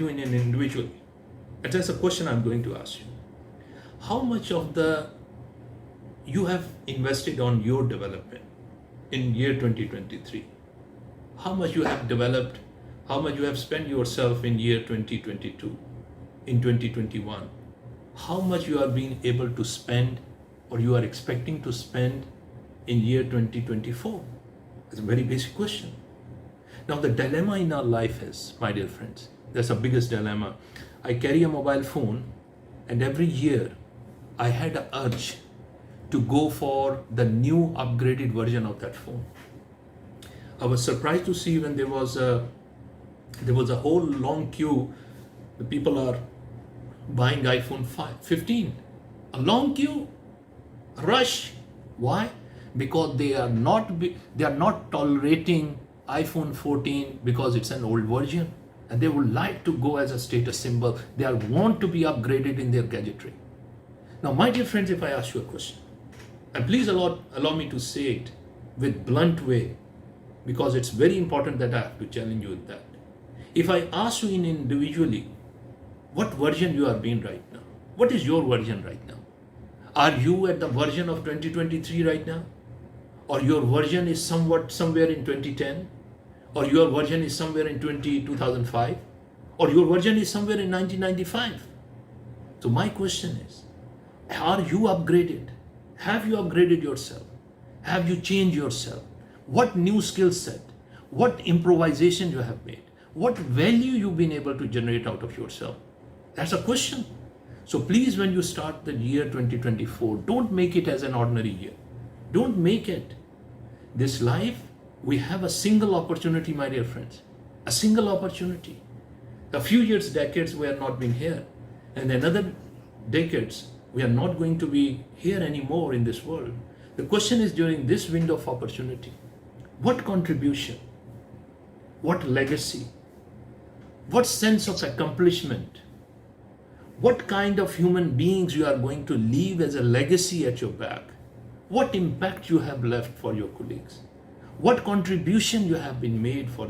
you in an individual, and that's a question I'm going to ask you. How much of the you have invested on your development in year 2023? How much you have developed, how much you have spent yourself in year 2022, in 2021? How much you are being able to spend or you are expecting to spend in year 2024? It's a very basic question. Now the dilemma in our life is, my dear friends, that's the biggest dilemma. I carry a mobile phone and every year I had an urge to go for the new upgraded version of that phone. I was surprised to see when there was a whole long queue. The people are buying iPhone 15. A long queue, a rush. Why? Because they are not tolerating iPhone 14 because it's an old version, and they would like to go as a status symbol. They want to be upgraded in their gadgetry. Now, my dear friends, if I ask you a question, and please allow me to say it with blunt way, because it's very important that I have to challenge you with that. If I ask you individually, what version you are being right now? What is your version right now? Are you at the version of 2023 right now? Or your version is somewhere in 2010? Or your version is somewhere in 2005? Or your version is somewhere in 1995? So my question is, are you upgraded? Have you upgraded yourself? Have you changed yourself? What new skill set? What improvisation you have made? What value you've been able to generate out of yourself? That's a question. So please, when you start the year 2024, don't make it as an ordinary year. Don't make it. This life, we have a single opportunity, my dear friends. A single opportunity. A few years, decades, we have not been here. And another decades, we are not going to be here anymore in this world. The question is, during this window of opportunity, what contribution, what legacy, what sense of accomplishment, what kind of human beings you are going to leave as a legacy at your back, what impact you have left for your colleagues, what contribution you have been made for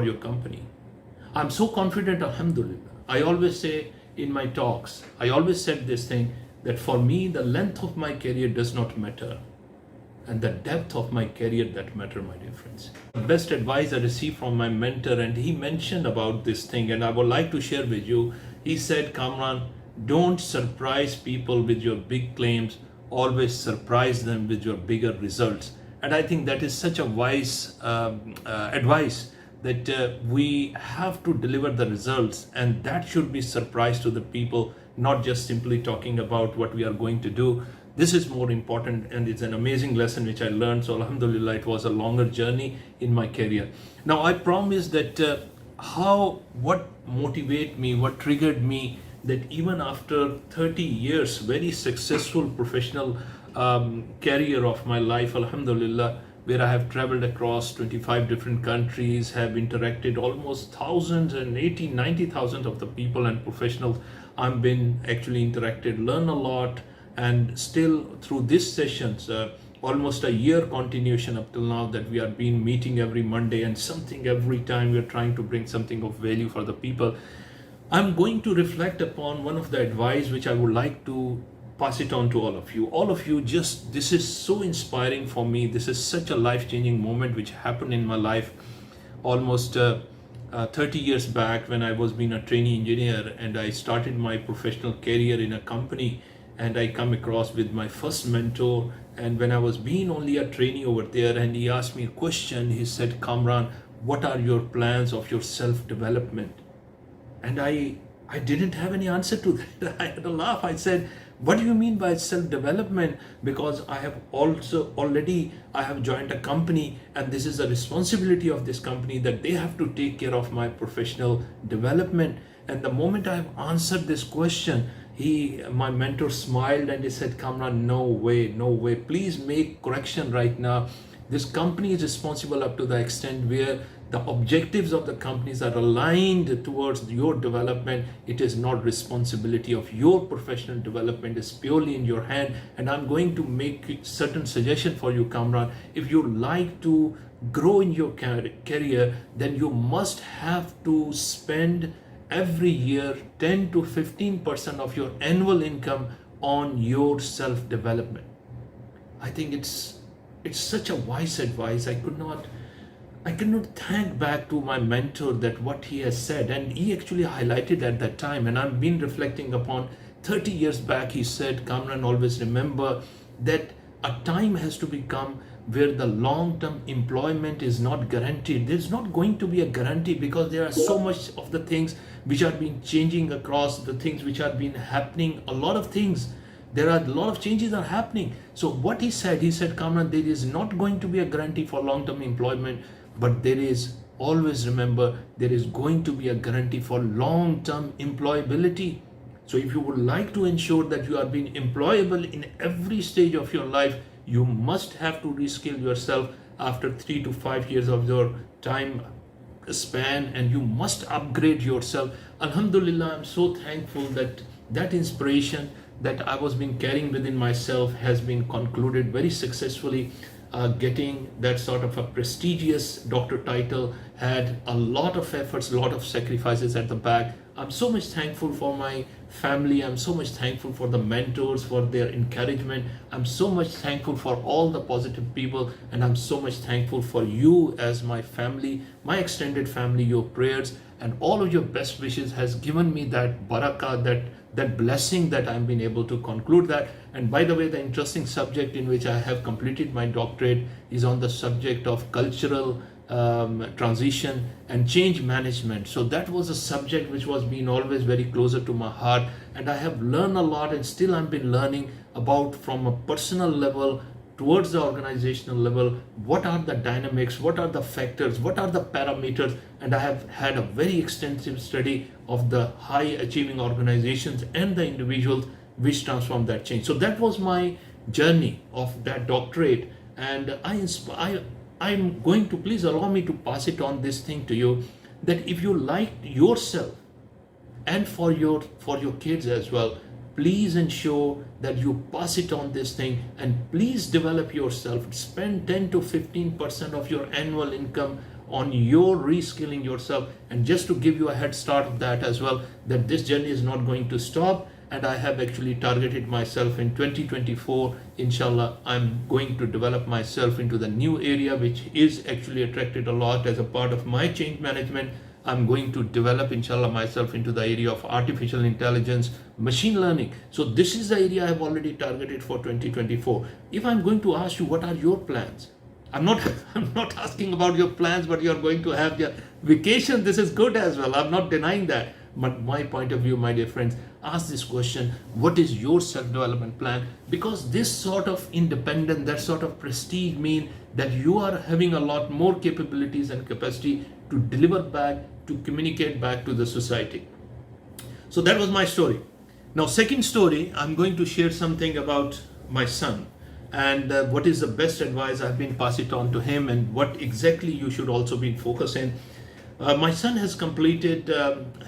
your company. I'm so confident, alhamdulillah. I always say in my talks, I always said this thing, that for me, the length of my career does not matter, and the depth of my career that matter, my dear friends. The best advice I received from my mentor, and he mentioned about this thing, and I would like to share with you. He said, Kamran, don't surprise people with your big claims, always surprise them with your bigger results. And I think that is such a wise advice, that we have to deliver the results, and that should be surprise to the people, not just simply talking about what we are going to do. This is more important, and it's an amazing lesson which I learned. So alhamdulillah, it was a longer journey in my career. Now I promise that what motivated me, what triggered me, that even after 30 years, very successful professional career of my life, alhamdulillah, where I have traveled across 25 different countries, have interacted almost thousands and 90,000 of the people and professionals. I've been actually interacted, learn a lot, and still through these sessions, almost a year continuation up till now, that we are been meeting every Monday, and something every time we are trying to bring something of value for the people. I'm going to reflect upon one of the advice which I would like to pass it on to all of you. All of you, just this is so inspiring for me. This is such a life-changing moment which happened in my life almost 30 years back, when I was being a trainee engineer, and I started my professional career in a company, and I come across with my first mentor. And when I was being only a trainee over there, and he asked me a question, he said, Kamran, what are your plans of your self-development? And I didn't have any answer to that. I had a laugh. I said, what do you mean by self-development? Because I have I have joined a company, and this is a responsibility of this company, that they have to take care of my professional development. And the moment I have answered this question, my mentor smiled and he said, Kamran, no way, please make correction right now. This company is responsible up to the extent where the objectives of the companies are aligned towards your development. It is not responsibility of your professional development. It's purely in your hand. And I'm going to make certain suggestion for you, Kamran. If you like to grow in your career, then you must have to spend every year 10 to 15% of your annual income on your self development. I think it's such a wise advice. I cannot thank back to my mentor that what he has said, and he actually highlighted at that time, and I've been reflecting upon 30 years back. He said, Kamran, always remember that a time has to become where the long-term employment is not guaranteed. There's not going to be a guarantee because there are so much of the things which are being changing across, the things which are been happening, a lot of things. There are a lot of changes are happening. So what he said, Kamran, there is not going to be a guarantee for long-term employment, but there is, always remember, there is going to be a guarantee for long-term employability. So if you would like to ensure that you are being employable in every stage of your life, you must have to reskill yourself after 3 to 5 years of your time span, and you must upgrade yourself. Alhamdulillah, I'm so thankful that that inspiration that I was been carrying within myself has been concluded very successfully. Getting that sort of a prestigious doctor title had a lot of efforts, a lot of sacrifices at the back. I'm so much thankful for my family. I'm so much thankful for the mentors, for their encouragement. I'm so much thankful for all the positive people, and I'm so much thankful for you as my family, my extended family. Your prayers and all of your best wishes has given me that barakah, that blessing that I've been able to conclude that. And by the way, the interesting subject in which I have completed my doctorate is on the subject of cultural transition and change management. So that was a subject which was being always very closer to my heart, and I have learned a lot, and still I've been learning about, from a personal level towards the organizational level, what are the dynamics, what are the factors, what are the parameters. And I have had a very extensive study of the high achieving organizations and the individuals which transform that change. So that was my journey of that doctorate, and I'm going to, please allow me to pass it on this thing to you, that if you like yourself and for your kids as well, please ensure that you pass it on this thing, and please develop yourself. Spend 10 to 15% of your annual income on your reskilling yourself. And just to give you a head start of that as well, that this journey is not going to stop, and I have actually targeted myself in 2024. Inshallah, I'm going to develop myself into the new area which is actually attracted a lot as a part of my change management. I'm going to develop, inshallah, myself into the area of artificial intelligence, machine learning. So this is the area I've already targeted for 2024. If I'm going to ask you, what are your plans? I'm not asking about your plans, but you're going to have your vacation. This is good as well. I'm not denying that. But my point of view, my dear friends, ask this question: what is your self-development plan? Because this sort of independence, that sort of prestige mean that you are having a lot more capabilities and capacity to deliver back, to communicate back to the society. So that was my story. Now, second story, I'm going to share something about my son, and what is the best advice I've been passed it on to him, and what exactly you should also be focusing. My son has completed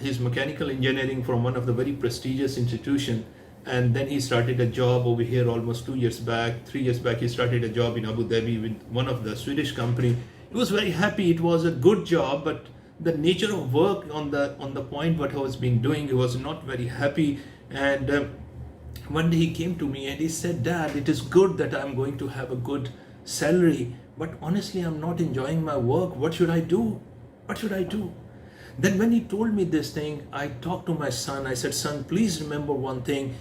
his mechanical engineering from one of the very prestigious institutions, and then he started a job over here almost 2 years back. 3 years back, he started a job in Abu Dhabi with one of the Swedish company. He was very happy. It was a good job, but the nature of work on the point what he was been doing, he was not very happy. And one day he came to me and he said, "Dad, it is good that I'm going to have a good salary, but honestly, I'm not enjoying my work. What should I do? What should I do?" Then when he told me this thing, I talked to my son. I said, "Son, please remember one thing.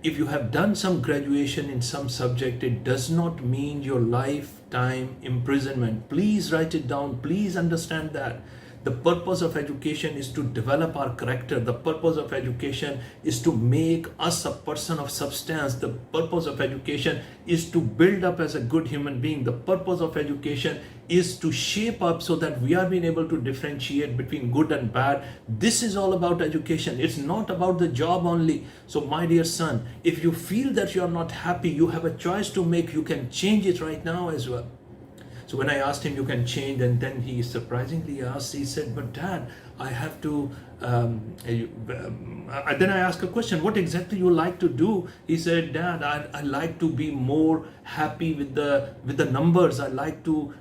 If you have done some graduation in some subject, it does not mean your lifetime imprisonment. Please write it down. Please understand that. The purpose of education is to develop our character. The purpose of education is to make us a person of substance. The purpose of education is to build up as a good human being. The purpose of education is to shape up so that we are being able to differentiate between good and bad. This is all about education. It's not about the job only. So my dear son, if you feel that you are not happy, you have a choice to make. You can change it right now as well." So when I asked him, you can change, and then he surprisingly asked, he said, but Dad, I have to, then I asked a question, what exactly you like to do? He said, Dad, I like to be more happy with the numbers. I like to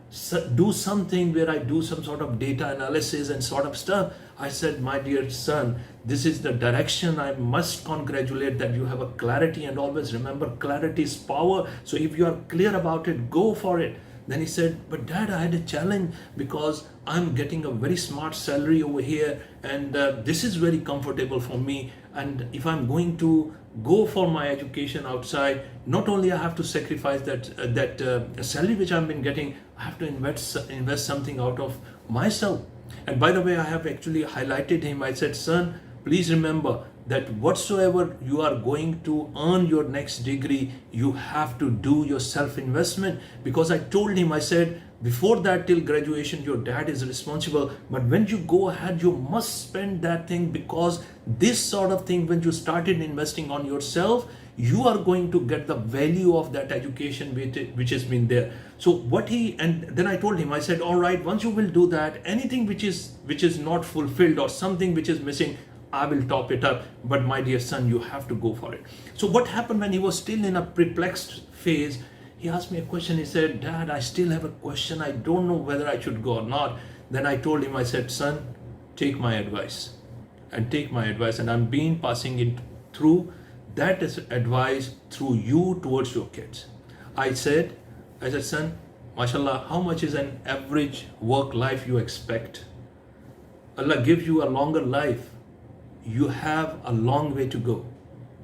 do something where I do some sort of data analysis and sort of stuff. I said, my dear son, this is the direction. I must congratulate that you have a clarity, and always remember, clarity is power. So if you are clear about it, go for it. Then he said, but Dad, I had a challenge because I'm getting a very smart salary over here, and this is very comfortable for me. And if I'm going to go for my education outside, not only I have to sacrifice that salary which I've been getting, I have to invest something out of myself. And by the way, I have actually highlighted him. I said, son, please remember that whatsoever you are going to earn your next degree, you have to do your self-investment. Because I told him, I said, before that, till graduation, your dad is responsible. But when you go ahead, you must spend that thing, because this sort of thing, when you started investing on yourself, you are going to get the value of that education which has been there. So and then I told him, I said, all right, once you will do that, anything which is not fulfilled or something which is missing, I will top it up. But my dear son, you have to go for it. So what happened when he was still in a perplexed phase, he asked me a question. He said, Dad, I still have a question. I don't know whether I should go or not. Then I told him, I said, son, take my advice. And I'm passing it through. That is advice through you towards your kids. I said, son, mashallah, how much is an average work life you expect? Allah gives you a longer life. You have a long way to go.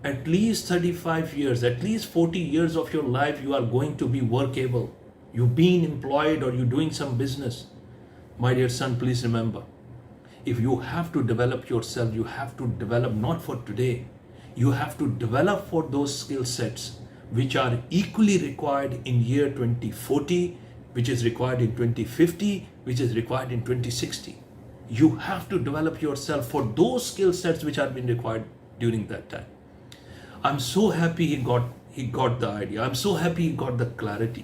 At least 35 years, at least 40 years of your life, you are going to be workable. You've been employed or you're doing some business. My dear son, please remember, if you have to develop yourself, you have to develop not for today. You have to develop for those skill sets which are equally required in year 2040, which is required in 2050, which is required in 2060. You have to develop yourself for those skill sets which have been required during that time. I'm so happy he got the idea. I'm so happy he got the clarity.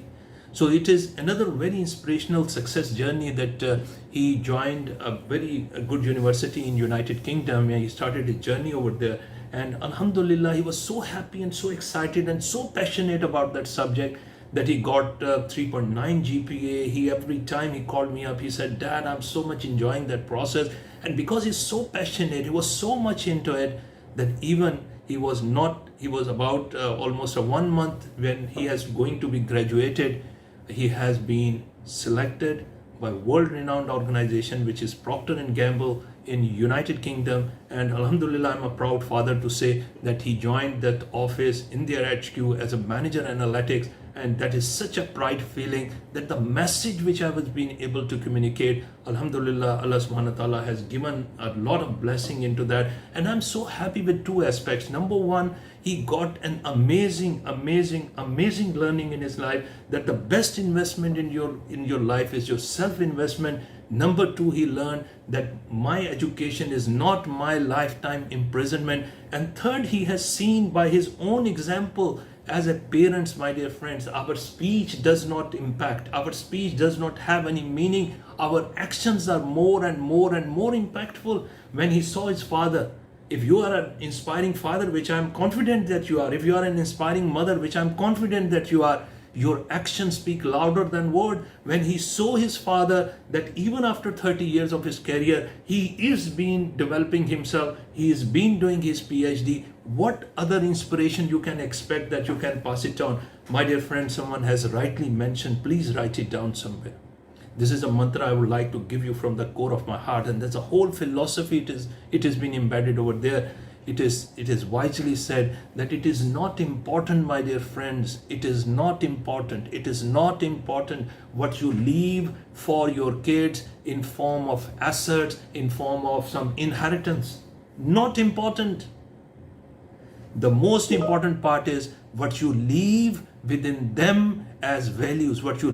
So it is another very inspirational success journey that he joined a very good university in United Kingdom, and he started his journey over there. And Alhamdulillah, he was so happy and so excited and so passionate about that subject that he got 3.9 GPA. Every time he called me up, he said, Dad, I'm so much enjoying that process. And because he's so passionate, he was so much into it that even he was about almost 1 month when he is going to be graduated, he has been selected by world-renowned organization which is Procter & Gamble in United Kingdom. And Alhamdulillah, I'm a proud father to say that he joined that office in their HQ as a manager analytics. And that is such a pride feeling that the message which I was being able to communicate, Alhamdulillah, Allah subhanahu wa ta'ala has given a lot of blessing into that. And I'm so happy with two aspects. Number one, he got an amazing learning in his life, that the best investment in your life is your self-investment. Number two, he learned that my education is not my lifetime imprisonment. And third, he has seen by his own example, as a parents, my dear friends, our speech does not impact. Our speech does not have any meaning. Our actions are more and more impactful. When he saw his father, if you are an inspiring father, which I am confident that you are, if you are an inspiring mother, which I am confident that you are, your actions speak louder than word. When he saw his father, that even after 30 years of his career, he is been developing himself, he is been doing his PhD. What other inspiration you can expect that you can pass it on? My dear friend, someone has rightly mentioned, please write it down somewhere. This is a mantra I would like to give you from the core of my heart, and there's a whole philosophy. It has been embedded over there. It is wisely said that it is not important, my dear friends. It is not important. It is not important what you leave for your kids in form of assets, in form of some inheritance. Not important. The most important part is what you leave within them as values, what you